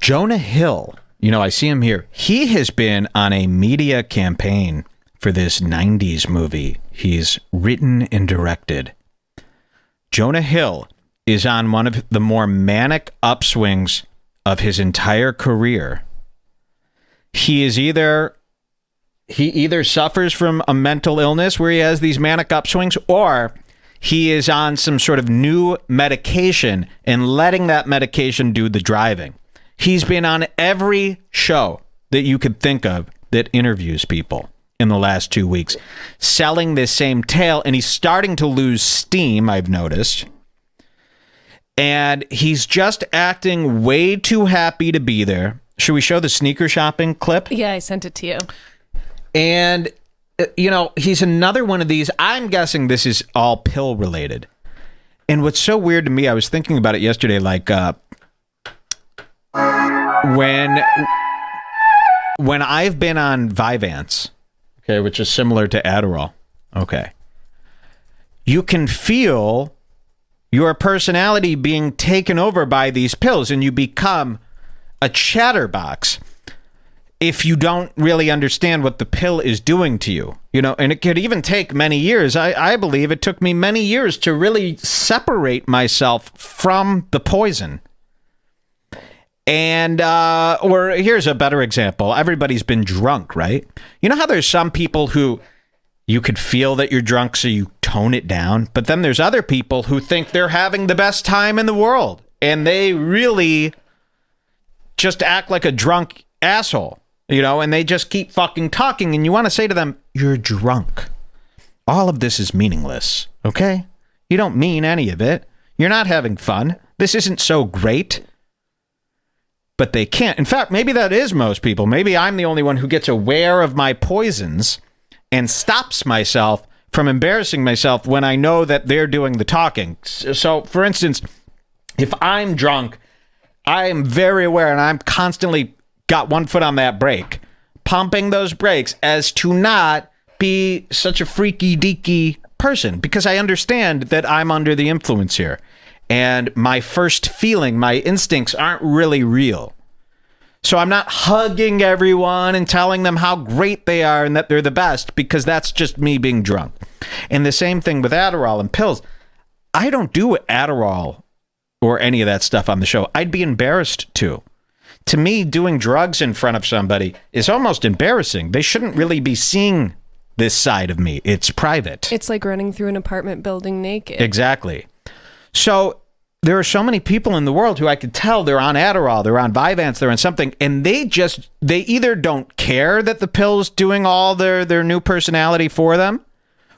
Jonah Hill, you know, I see him here. He has been on a media campaign for this 90s movie he's written and directed. Jonah Hill is on one of the more manic upswings of his entire career. He either suffers from a mental illness where he has these manic upswings, or he is on some sort of new medication and letting that medication do the driving. He's been on every show that you could think of that interviews people in the last 2 weeks, selling this same tale, and he's starting to lose steam, I've noticed. And he's just acting way too happy to be there. Should we show the sneaker shopping clip? Yeah, I sent it to you. And, you know, he's another one of these. I'm guessing this is all pill related. And what's so weird to me, I was thinking about it yesterday, like when I've been on Vyvanse, okay, which is similar to Adderall, okay, you can feel your personality being taken over by these pills, and you become a chatterbox if you don't really understand what the pill is doing to you. You know, and it could even take many years. I believe it took me many years to really separate myself from the poison. And, or here's a better example. Everybody's been drunk, right? You know how there's some people who you could feel that you're drunk, so you tone it down. But then there's other people who think they're having the best time in the world, and they really just act like a drunk asshole, you know, and they just keep fucking talking, and you want to say to them, you're drunk. All of this is meaningless, okay? You don't mean any of it. You're not having fun. This isn't so great. But they can't. In fact, maybe that is most people. Maybe I'm the only one who gets aware of my poisons and stops myself from embarrassing myself when I know that they're doing the talking. So, for instance, if I'm drunk, I am very aware, and I'm constantly got one foot on that brake, pumping those brakes as to not be such a freaky deaky person, because I understand that I'm under the influence here. And my first feeling, my instincts aren't really real. So I'm not hugging everyone and telling them how great they are and that they're the best, because that's just me being drunk. And the same thing with Adderall and pills. I don't do Adderall or any of that stuff on the show. I'd be embarrassed to. To me, doing drugs in front of somebody is almost embarrassing. They shouldn't really be seeing this side of me. It's private. It's like running through an apartment building naked. Exactly. So there are so many people in the world who I could tell they're on Adderall, they're on Vyvanse, they're on something, and they either don't care that the pill's doing all their new personality for them,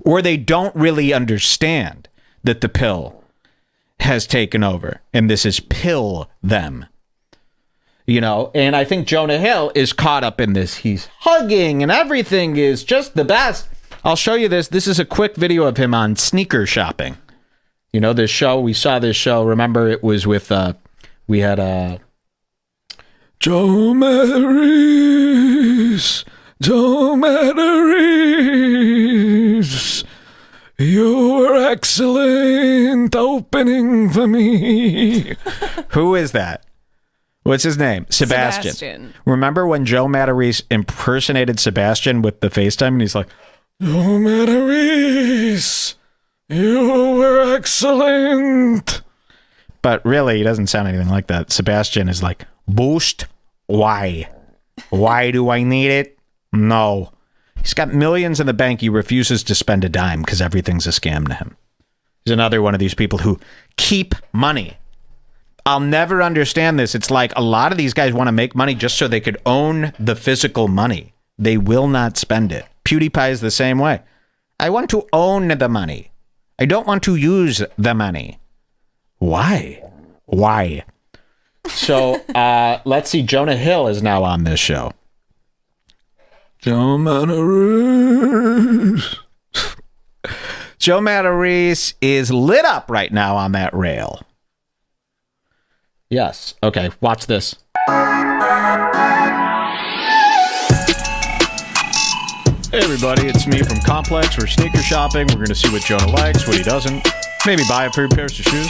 or they don't really understand that the pill has taken over, and this is pill them. You know, and I think Jonah Hill is caught up in this. He's hugging, and everything is just the best. I'll show you this. This is a quick video of him on sneaker shopping. You know, this show, we saw this show. Remember, it was with, we had, Joe Matters, you were excellent opening for me. Who is that? What's his name? Sebastian. Remember when Joe Matters impersonated Sebastian with the FaceTime, and he's like, Joe Matters, you were excellent. But really, he doesn't sound anything like that. Sebastian is like, boost? Why? Why do I need it? No. He's got millions in the bank. He refuses to spend a dime because everything's a scam to him. He's another one of these people who keep money. I'll never understand this. It's like a lot of these guys want to make money just so they could own the physical money. They will not spend it. PewDiePie is the same way. I want to own the money. I don't want to use the money. Why? Why? So let's see. Jonah Hill is now on this show. Joe Matters. Joe Matters is lit up right now on that rail. Yes. Okay, watch this. Hey everybody, it's me from Complex. We're sneaker shopping. We're going to see what Jonah likes, what he doesn't. Maybe buy a few pairs of shoes.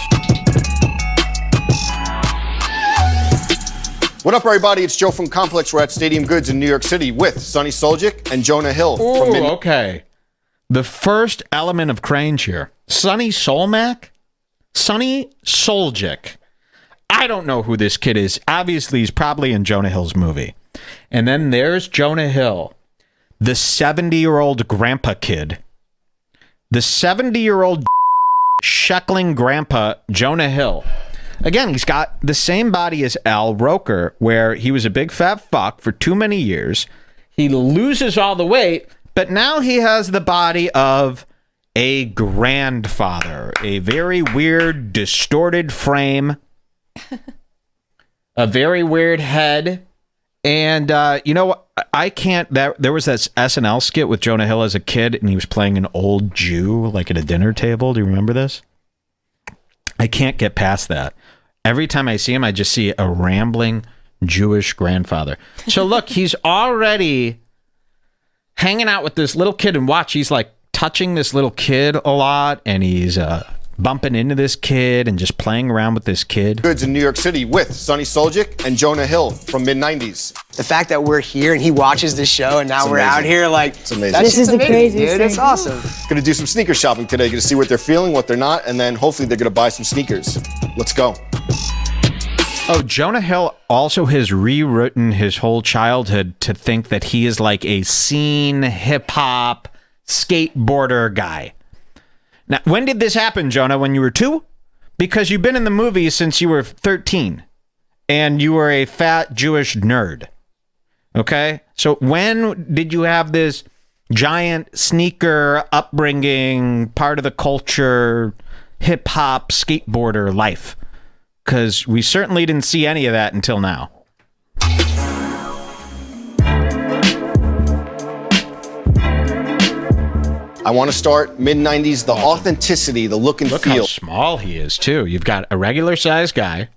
What up, everybody? It's Joe from Complex. We're at Stadium Goods in New York City with Sonny Suljic and Jonah Hill. Oh, okay. The first element of cringe here. Sonny Solmac? Sonny Suljic. I don't know who this kid is. Obviously, he's probably in Jonah Hill's movie. And then there's Jonah Hill, the 70-year-old grandpa kid. The 70-year-old sheckling grandpa, Jonah Hill. Again, he's got the same body as Al Roker, where he was a big fat fuck for too many years. He loses all the weight, but now he has the body of a grandfather. A very weird, distorted frame. A very weird head. And you know what? I can't... There was that SNL skit with Jonah Hill as a kid, and he was playing an old Jew, like at a dinner table. Do you remember this? I can't get past that. Every time I see him, I just see a rambling Jewish grandfather. So look, he's already hanging out with this little kid, and watch, he's like touching this little kid a lot, and he's bumping into this kid and just playing around with this kid. Goods in New York City with Sonny Suljic and Jonah Hill from Mid90s. The fact that we're here and he watches this show and now we're out here, like, it's amazing. This is the craziest thing. dude. It's awesome. Gonna do some sneaker shopping today. Gonna see what they're feeling, what they're not, and then hopefully they're gonna buy some sneakers. Let's go. Oh, Jonah Hill also has rewritten his whole childhood to think that he is like a scene hip-hop skateboarder guy. Now, when did this happen, Jonah? When you were 2? Because you've been in the movies since you were 13, and you were a fat Jewish nerd. Okay? So when did you have this giant sneaker upbringing, part of the culture, hip-hop skateboarder life? Because we certainly didn't see any of that until now. I want to start Mid90s, the authenticity, the look and Look feel. how small he is, too. You've got a regular-sized guy.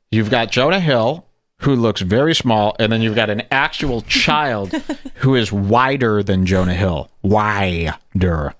You've got Jonah Hill, who looks very small. And then you've got an actual child who is wider than Jonah Hill. Wider.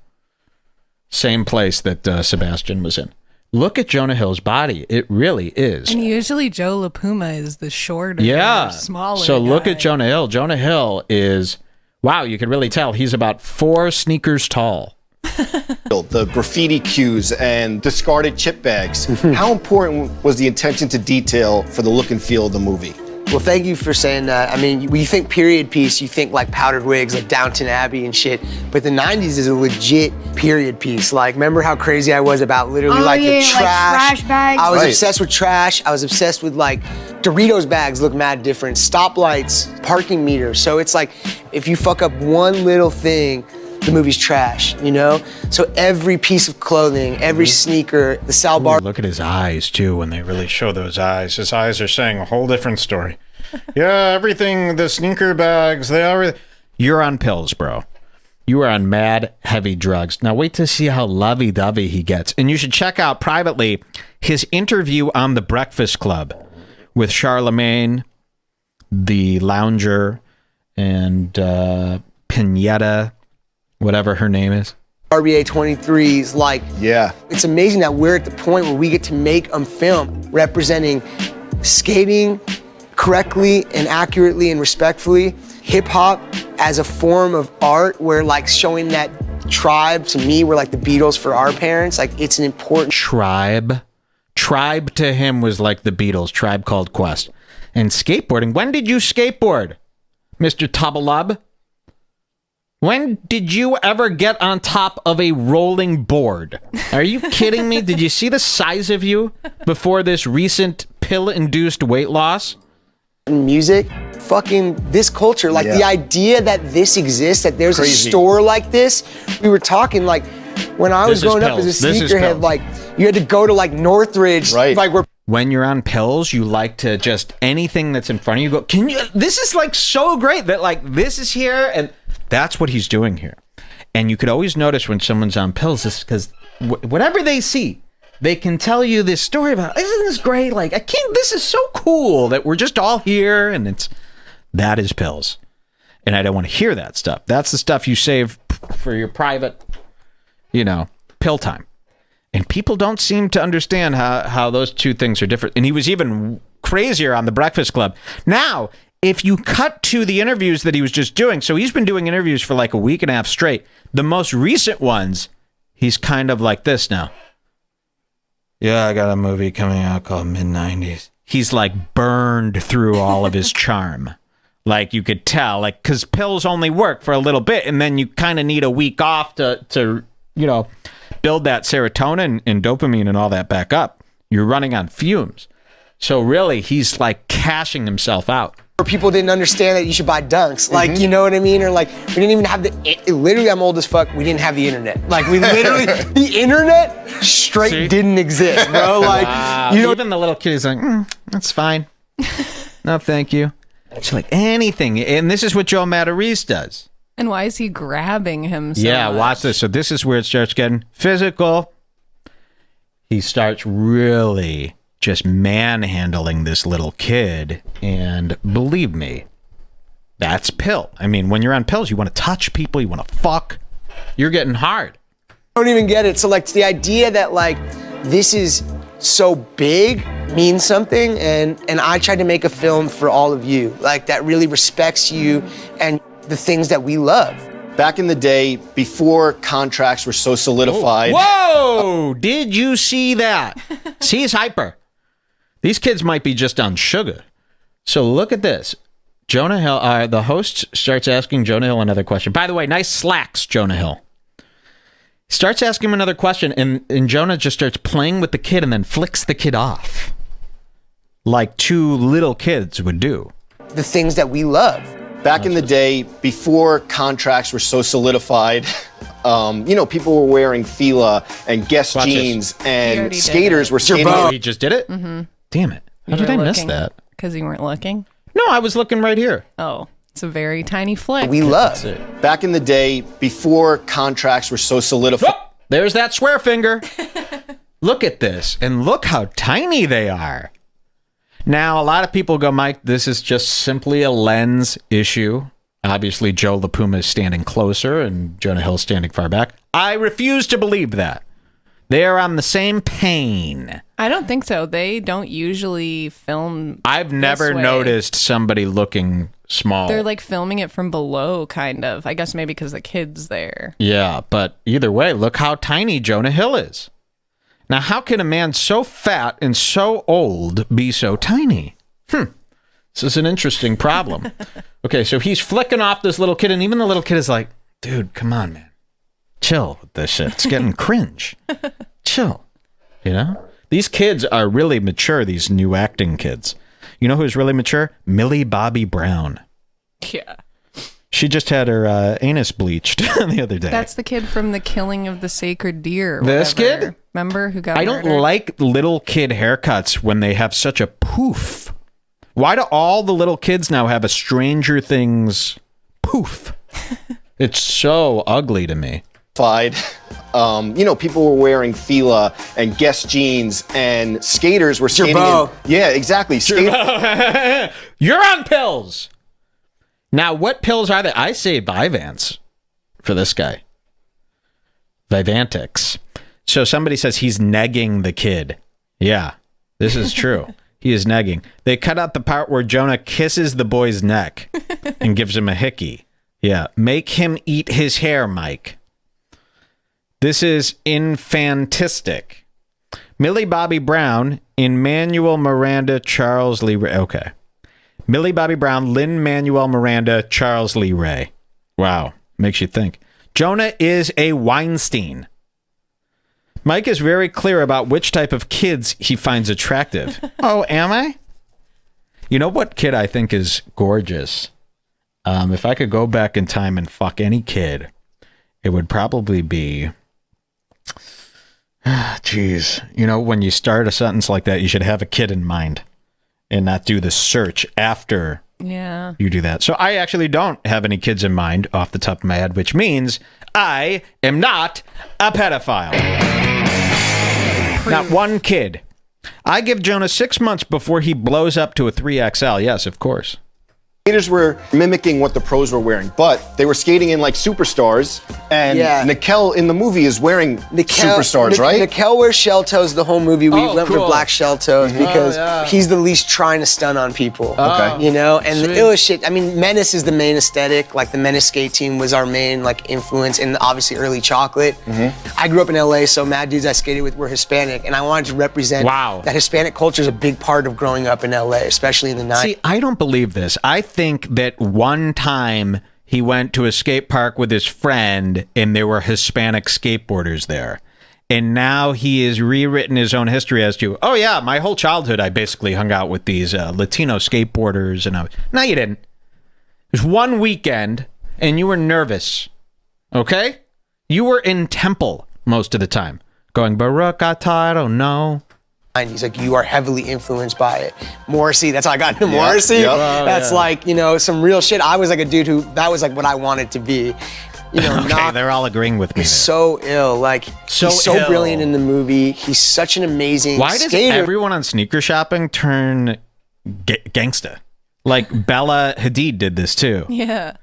Same place that Sebastian was in. Look at Jonah Hill's body. It really is. And usually Joe LaPuma is the shorter, smaller So look guy. at Jonah Hill. Jonah Hill is... Wow, you can really tell he's about 4 sneakers tall. The graffiti cues and discarded chip bags. How important was the attention to detail for the look and feel of the movie? Well, thank you for saying that. I mean, when you think period piece, you think like powdered wigs, like Downton Abbey and shit. But the 90s is a legit period piece. Like, remember how crazy I was about literally the trash? Like trash bags. I was Right. obsessed with trash. I was obsessed with like Doritos bags look mad different, stoplights, parking meters. So it's like, if you fuck up one little thing, the movie's trash, you know? So every piece of clothing, every sneaker, the Sal Bar. Look at his eyes, too, when they really show those eyes. His eyes are saying a whole different story. Yeah, everything, the sneaker bags, they are... You're on pills, bro. You are on mad, heavy drugs. Now, wait to see how lovey-dovey he gets. And you should check out, privately, his interview on The Breakfast Club with Charlemagne, the lounger, and Pinetta, whatever her name is. RBA 23s, like, Yeah. it's amazing that we're at the point where we get to make a film representing skating correctly and accurately and respectfully, hip hop as a form of art where like showing that Tribe, to me, were like the Beatles for our parents. Like, it's an important... Tribe to him was like the Beatles, Tribe Called Quest. And skateboarding, when did you skateboard, Mr. Tabalub? When did you ever get on top of a rolling board? Are you kidding me? Did you see the size of you before this recent pill-induced weight loss? music, fucking this culture, like the idea that this exists, that there's Crazy. a store like this. We were talking like when I was This is growing up as a pills. This is sneakerhead, pills. like you had to go to like Northridge, Right. like where When you're on pills, you like to just anything that's in front of you go, can you, this is like so great that like this is here. And that's what he's doing here. And you could always notice when someone's on pills, is because whatever they see, they can tell you this story about, isn't this great? Like, I can't, this is so cool that we're just all here. And that is pills. And I don't want to hear that stuff. That's the stuff you save for your private, pill time. And people don't seem to understand how those two things are different. And he was even crazier on The Breakfast Club. Now, if you cut to the interviews that he was just doing, so he's been doing interviews for like a week and a half straight. The most recent ones, he's kind of like this now. Yeah, I got a movie coming out called Mid90s. He's like burned through all of his charm. Like you could tell, like, because pills only work for a little bit, and then you kind of need a week off to build that serotonin and dopamine and all that back up. You're running on fumes. So really, he's like cashing himself out. People didn't understand that you should buy Dunks. Like, you know what I mean? Or like, we didn't even have literally, I'm old as fuck, we didn't have the internet. Like, we literally, the internet straight didn't exist, bro. Like, wow. Even the little kid is like, that's fine. No, thank you. It's like anything. And this is what Joe Matarese does. And why is he grabbing him so much? Watch this. So this is where it starts getting physical. He starts really just manhandling this little kid. And believe me, that's pill. I mean, when you're on pills, you want to touch people, you want to fuck. You're getting hard. I don't even get it. So like the idea that like this is so big means something, and I tried to make a film for all of you, like that really respects you and the things that we love. Back in the day, before contracts were so solidified. Whoa! Did you see that? See, he's hyper. These kids might be just on sugar. So look at this. Jonah Hill, the host starts asking Jonah Hill another question. By the way, nice slacks, Jonah Hill. Starts asking him another question, and Jonah just starts playing with the kid and then flicks the kid off. Like two little kids would do. The things that we love. Back in the day, before contracts were so solidified, people were wearing Fila and Guess jeans, and skaters were skating. Oh, he just did it? Mm-hmm. Damn it. How did I miss that? Because you weren't looking? No, I was looking right here. Oh, it's a very tiny flick. We love. Back in the day, before contracts were so solidified. Oh, there's that swear finger. Look at this, and look how tiny they are. Now, a lot of people go, Mike, this is just simply a lens issue. Obviously, Joe the Puma is standing closer and Jonah Hill standing far back. I refuse to believe that. They are on the same plane. I don't think so. They don't usually film. I've never noticed somebody looking small. They're like filming it from below, kind of. I guess maybe because the kid's there. Yeah, but either way, look how tiny Jonah Hill is. Now, how can a man so fat and so old be so tiny? This is an interesting problem. Okay, so he's flicking off this little kid, and even the little kid is like, dude, come on, man. Chill with this shit. It's getting cringe. Chill. You know? These kids are really mature, these new acting kids. You know who's really mature? Millie Bobby Brown. Yeah. She just had her anus bleached the other day. That's the kid from The Killing of the Sacred Deer. This kid? Remember who got I don't murdered? like little kid haircuts when they have such a poof. Why do all the little kids now have a Stranger Things poof? It's so ugly to me. People were wearing Fila and Guess jeans, and skaters were skating. Yeah, exactly. You're on pills. Now, what pills are they? I say Vyvanse for this guy. Vyvanse. So somebody says he's negging the kid. Yeah, this is true. He is negging. They cut out the part where Jonah kisses the boy's neck and gives him a hickey. Yeah, make him eat his hair, Mike. This is infantistic. Millie Bobby Brown, Lin-Manuel Miranda, Charles Lee Ray. Okay. Millie Bobby Brown, Lin-Manuel Miranda, Charles Lee Ray. Wow. Makes you think. Jonah is a Weinstein. Mike is very clear about which type of kids he finds attractive. Oh, am I? You know what kid I think is gorgeous? If I could go back in time and fuck any kid, it would probably be... Jeez. You know, when you start a sentence like that, you should have a kid in mind and not do the search after you do that. So I actually don't have any kids in mind off the top of my head, which means I am not a pedophile. Not one kid. I give Jonah 6 months before he blows up to a 3XL. Yes, of course. Skaters were mimicking what the pros were wearing, but they were skating in like superstars, and Nickel in the movie is wearing superstars, right? Nickel wears shell toes the whole movie. We went for black shell toes because he's the least trying to stun on people. Okay. You know, and the illest shit, I mean, Menace is the main aesthetic. Like the Menace skate team was our main like influence, and obviously early chocolate. I grew up in LA, so mad dudes I skated with were Hispanic, and I wanted to represent that Hispanic culture is a big part of growing up in LA, especially in the 90s. See, I don't believe this. I think that one time he went to a skate park with his friend and there were Hispanic skateboarders there. And now he has rewritten his own history as to, oh yeah, my whole childhood I basically hung out with these Latino skateboarders. And no, you didn't. It was one weekend and you were nervous. Okay? You were in Temple most of the time. Going, Baruch atah, I don't know. He's like, you are heavily influenced by it. Morrissey, that's how I got into Morrissey. That's like, you know, some real shit. I was like a dude who, that was like what I wanted to be. You know, okay, they're all agreeing with me. He's so ill. Like, he's so brilliant in the movie. He's such an amazing Why does everyone on Sneaker Shopping turn gangsta? Like Bella Hadid did this too. Yeah.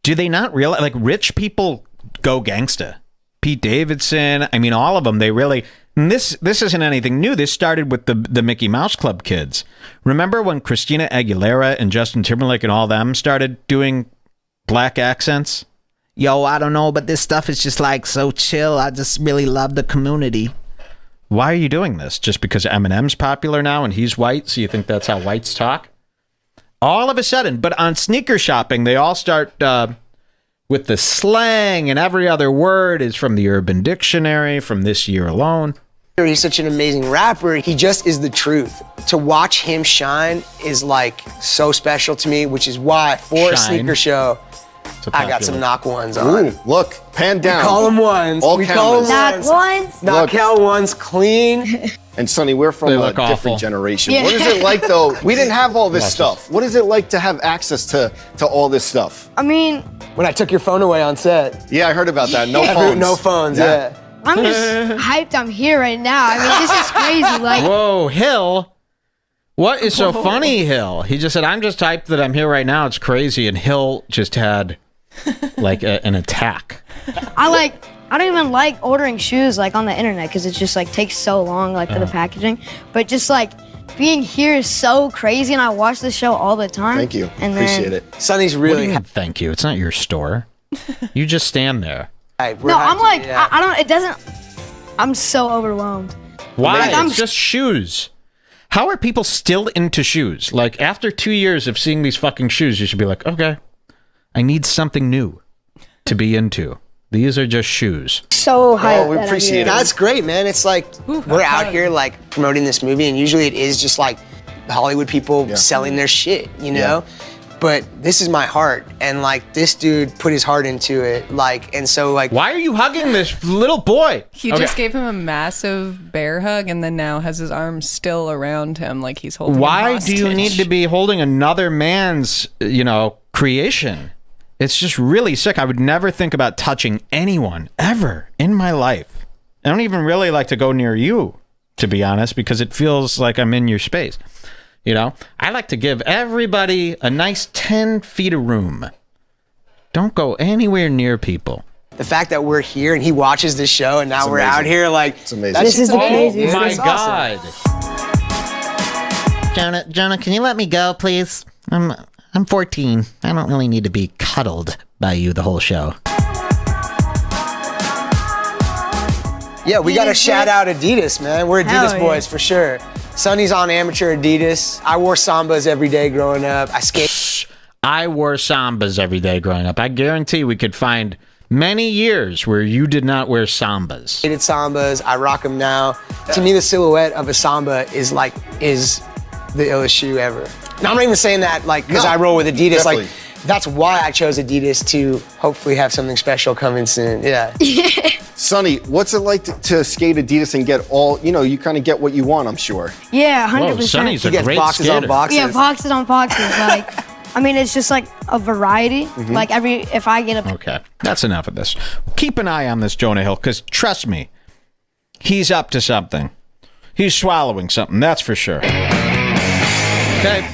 Do they not realize, like, rich people go gangsta? Pete Davidson, I mean, all of them, they really... And this isn't anything new. This started with the Mickey Mouse Club kids. Remember when Christina Aguilera and Justin Timberlake and all them started doing black accents? Yo, I don't know, but this stuff is just like so chill. I just really love the community. Why are you doing this? Just because Eminem's popular now and he's white, so you think that's how whites talk? All of a sudden, but on Sneaker Shopping, they all start with the slang, and every other word is from the Urban Dictionary from this year alone. He's such an amazing rapper. He just is the truth. To watch him shine is like so special to me, which is why for a sneaker show, I got some knock ones on. Ooh, look, pan down. We call them ones. All cameras. Knock ones. Knockout ones, clean. And Sonny, we're from a different generation. Yeah. What is it like though? We didn't have all this stuff. What is it like to have access to all this stuff? I mean, when I took your phone away on set. Yeah, I heard about that. No phones. No phones, yeah. I'm just hyped I'm here right now. I mean, this is crazy. Like, whoa, Hill. What is so funny, Hill? He just said, I'm just hyped that I'm here right now. It's crazy. And Hill just had like an attack. I don't even like ordering shoes like on the internet because it just like takes so long like for the packaging. But just like being here is so crazy, and I watch the show all the time. Thank you. And appreciate it. Sonny's really. Thank you. It's not your store. You just stand there. No, I'm like, I don't, it doesn't, I'm so overwhelmed. Why? Like, it's just shoes. How are people still into shoes? Like, after 2 years of seeing these fucking shoes, you should be like, okay, I need something new to be into. These are just shoes. So hyped. Oh, we appreciate it. That's great, man. It's like, we're out here like promoting this movie, and usually it is just like Hollywood people selling their shit, you know? But this is my heart, and like this dude put his heart into it, like, and so like. Why are you hugging this little boy? He just gave him a massive bear hug, and then now has his arms still around him, like he's holding. Why do you need to be holding another man's, creation? It's just really sick. I would never think about touching anyone ever in my life. I don't even really like to go near you, to be honest, because it feels like I'm in your space. I like to give everybody a nice 10 feet of room. Don't go anywhere near people. The fact that we're here and he watches this show and now we're out here, like, it's amazing. This is amazing. Oh my God. Awesome. Jonah, can you let me go, please? I'm 14. I don't really need to be cuddled by you the whole show. Yeah, we got to shout out Adidas, man. We're Adidas boys for sure. Sonny's on amateur Adidas. I wore Sambas every day growing up. I wore Sambas every day growing up. I guarantee we could find many years where you did not wear Sambas. I did Sambas. I rock them now. To me, the silhouette of a Samba is the illest shoe ever. Now, I'm not even saying that because I roll with Adidas. Definitely. Like, that's why I chose Adidas to hopefully have something special coming soon. Yeah. Sonny, what's it like to skate Adidas and get all, you kind of get what you want, I'm sure. Yeah, 100%. Whoa, Sonny's a He gets great boxes skater. on boxes. Yeah, boxes on boxes. Like, I mean, it's just like a variety. Like if I get a. Okay, that's enough of this. Keep an eye on this Jonah Hill, because trust me, he's up to something. He's swallowing something, that's for sure. Okay.